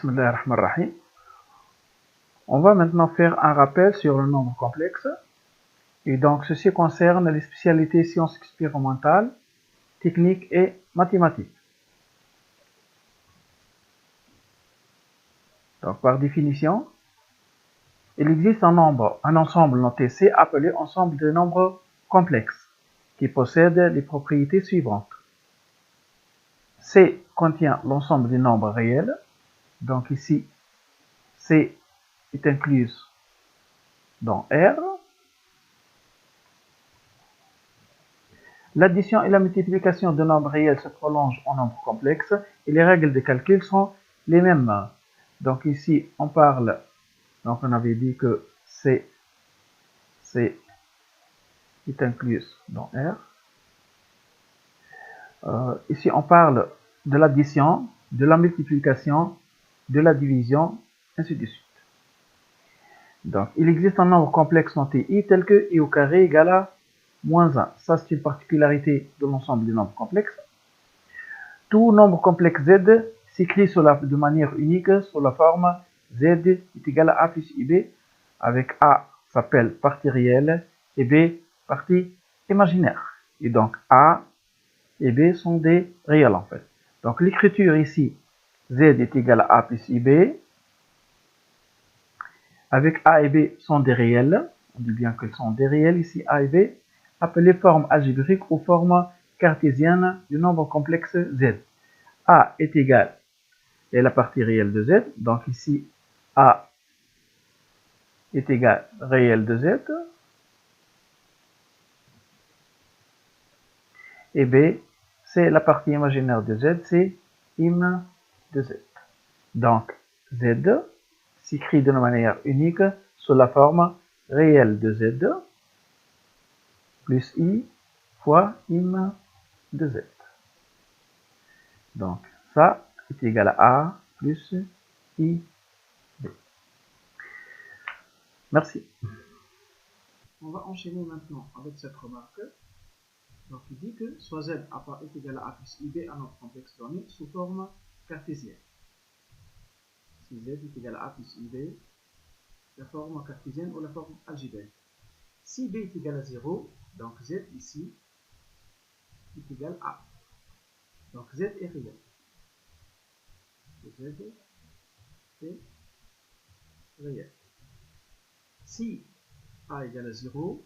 Bismillah ar-Rahman ar-Rahim. On va maintenant faire un rappel sur le nombre complexe. Et donc, ceci concerne les spécialités sciences expérimentales, techniques et mathématiques. Donc, par définition, il existe un ensemble noté C appelé ensemble de nombres complexes qui possède les propriétés suivantes. C contient l'ensemble des nombres réels. Donc ici, C est incluse dans R. L'addition et la multiplication de nombres réels se prolongent en nombres complexes et les règles de calcul sont les mêmes. Donc ici, on parle, donc on avait dit que C est incluse dans R. Ici, on parle de l'addition, de la multiplication, de la division, ainsi de suite. Donc, il existe un nombre complexe noté I tel que I au carré égale à moins 1. Ça, c'est une particularité de l'ensemble des nombres complexes. Tout nombre complexe Z s'écrit de manière unique sous la forme Z est égal à A plus IB, avec A s'appelle partie réelle et B partie imaginaire. Et donc, A et B sont des réels en fait. Donc l'écriture ici, Z est égal à A plus IB, avec A et B sont des réels, on dit bien qu'elles sont des réels ici, A et B, appelées formes algébriques ou formes cartésiennes du nombre complexe Z. A est égal à la partie réelle de Z, donc ici A est égal réel de Z, et B c'est la partie imaginaire de Z, c'est im de Z. Donc, Z s'écrit de manière unique sous la forme réelle de Z plus I fois im de Z. Donc, ça est égal à A plus I B. Merci. On va enchaîner maintenant avec cette remarque. Donc, il dit que soit Z est égal à A plus IB à notre complexe donné sous forme cartésienne. Si Z est égal à A plus IB, la forme cartésienne ou la forme algébrique. Si B est égal à 0, donc Z ici est égal à A. Donc Z est réel. Z est réel. Si A égale à 0,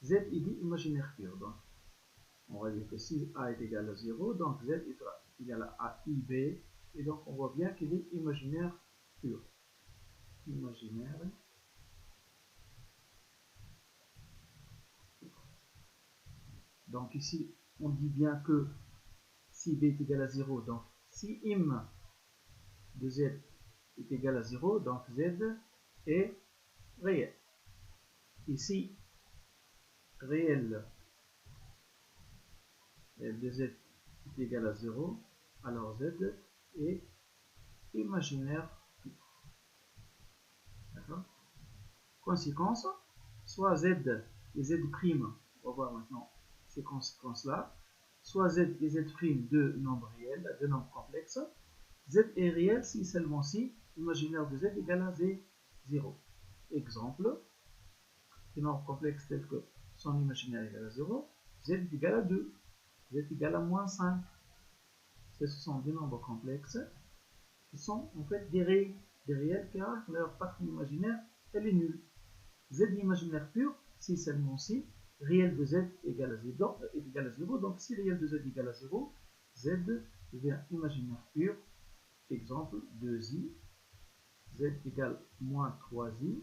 Z est imaginaire pur. Donc, on va dire que si A est égal à 0, donc Z est égal à IB, et donc on voit bien qu'il est imaginaire pur. Imaginaire pur. Donc ici, on dit bien que si B est égal à 0, donc si im de Z est égal à 0, donc Z est réel. Ici, réel de Z est égal à 0, alors Z est imaginaire pur. D'accord? Conséquence, soit Z et Z', on va voir maintenant ces conséquences-là, soit Z et Z' de nombres réels, de nombres complexes. Z est réel si seulement si l'imaginaire de Z égale à 0. Exemple, des nombres complexes tels que son imaginaire égale à 0, Z est égal à 2, Z est égal à moins 5. Ce sont des nombres complexes qui sont en fait des réels car leur partie imaginaire elle est nulle. Z imaginaire pur si seulement si réel de Z égale à 0, donc si réel de Z égale à 0, Z devient imaginaire pur. Exemple 2i, Z égale moins 3i,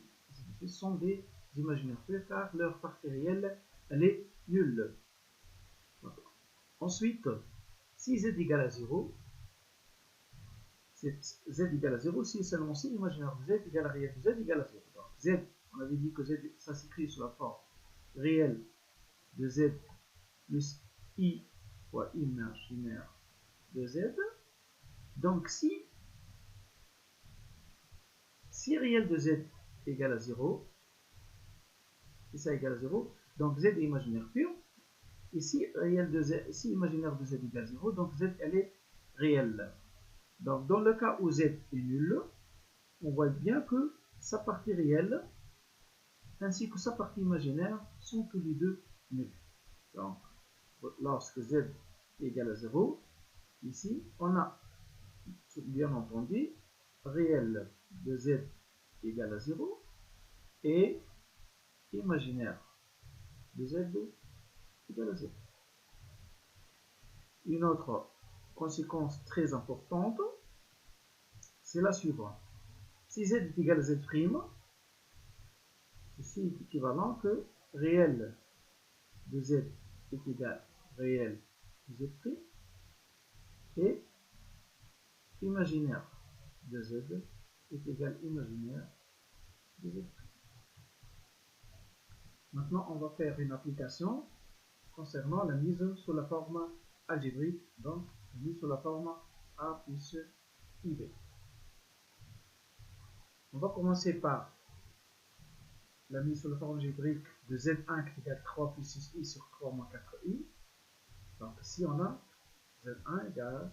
ce sont des imaginaires purs car leur partie réelle elle est nulle. Ensuite, si Z égale à 0, Z égale à 0 si seulement si l'imaginaire de Z égale à réel de Z égale à 0. Donc Z, on avait dit que Z, ça s'écrit sous la forme réelle de Z plus I fois imaginaire de Z. Donc si réel de Z égale à 0, si ça égale à 0, donc Z est imaginaire pur. Et si réel de Z, si imaginaire de Z égale à 0, donc Z elle est réelle. Donc dans le cas où z est nul, on voit bien que sa partie réelle ainsi que sa partie imaginaire sont tous les deux nuls. Donc lorsque z est égal à 0, ici on a bien entendu réel de z égal à 0 et imaginaire de z égal à 0. Une autre conséquence très importante, c'est la suivante. Si z est égal à z', ceci est équivalent que réel de z est égal à réel de z' et imaginaire de z est égal à imaginaire de z'. Maintenant, on va faire une application concernant la mise sous la forme algébrique, donc mise sous la forme a plus ib. On va commencer par la mise sous la forme algébrique de z1 qui est égal à 3 plus 6i sur 3 moins 4i. Donc ici on a z1 égale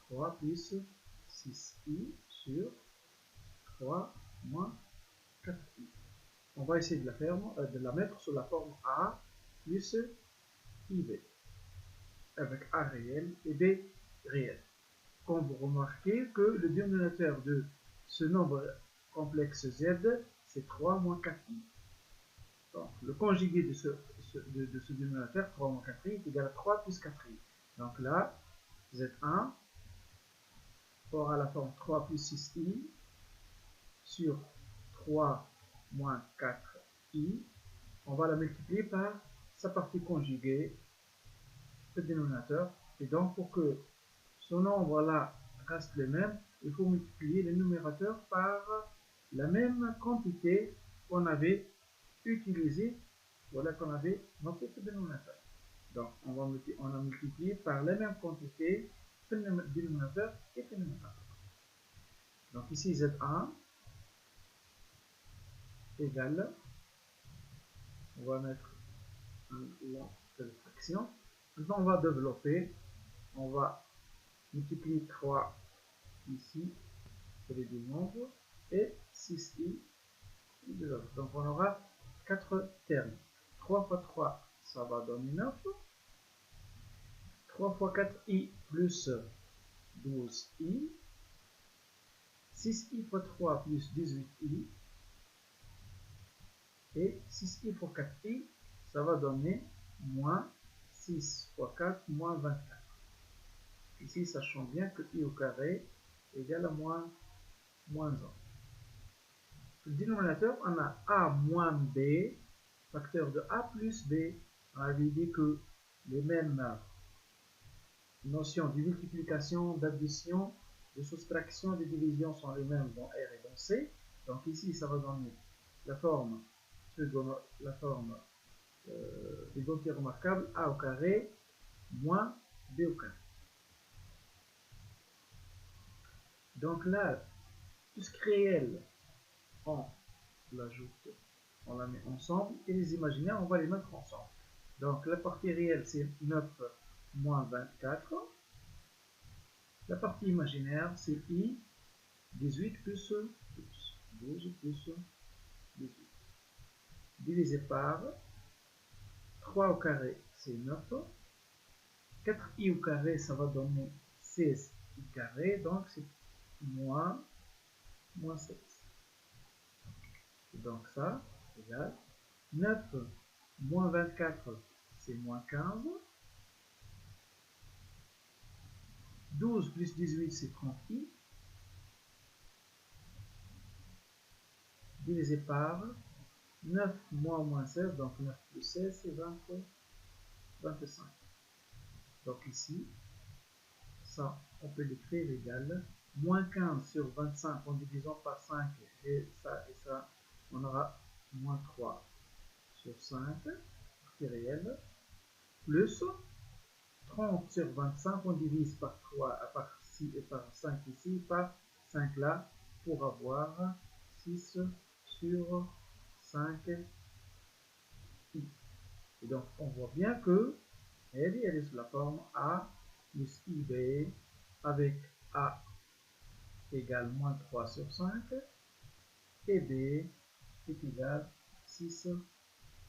3 plus 6i sur 3 moins 4i. On va essayer de la mettre sous la forme a plus ib, avec a réel et b réel. Comme vous remarquez que le dénominateur de ce nombre complexe z, c'est 3 moins 4i. Donc, le conjugué de ce dénominateur, 3 moins 4i, est égal à 3 plus 4i. Donc là, z1 aura la forme 3 plus 6i sur 3 moins 4i. On va la multiplier par sa partie conjuguée, le dénominateur. Et donc, pour que ce nombre-là reste le même, il faut multiplier le numérateur par la même quantité qu'on avait utilisée, voilà qu'on avait noté ce dénominateur. Donc, on a multiplié par la même quantité le dénominateur et le numérateur. Donc ici, Z1 égale, on va mettre la fraction. Maintenant, on va développer, on va multiplier 3 ici, pour les deux nombres, et 6i, les autres. Donc on aura 4 termes. 3 fois 3, ça va donner 9. 3 fois 4i plus 12i. 6i fois 3 plus 18i. Et 6i fois 4i, ça va donner moins 6 fois 4 moins 24. Ici, sachant bien que i au carré égale à moins 1. Le dénominateur, on a a moins b, facteur de a plus b. On avait dit que les mêmes notions de multiplication, d'addition, de soustraction, de division sont les mêmes dans R et dans C. Donc ici, ça va donner la forme d'identité remarquable a au carré moins b au carré. Donc là, tout ce qui est réel, on l'ajoute, on la met ensemble, et les imaginaires, on va les mettre ensemble. Donc la partie réelle, c'est 9 moins 24. La partie imaginaire, c'est i, 18 plus 12. 12 plus 18. Divisé par 3 au carré, c'est 9. 4i au carré, ça va donner 16i carré, donc c'est moins 16. Et donc ça, égale 9 moins 24, c'est moins 15. 12 plus 18, c'est 30i. Divisé par 9 moins 16, donc 9 plus 16, c'est 25. Donc ici, ça, on peut l'écrire égal moins 15 sur 25 en divisant par 5 et ça, on aura moins 3 sur 5, partie réelle, plus 30 sur 25, on divise par 3, par 6 et par 5 ici, par 5 là, pour avoir 6 sur 5 i. Et donc, on voit bien que elle est sous la forme a plus ib avec a égale moins 3 sur 5 et B est égal 6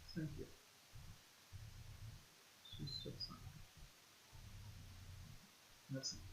cinquièmes. 6 sur 5. Merci.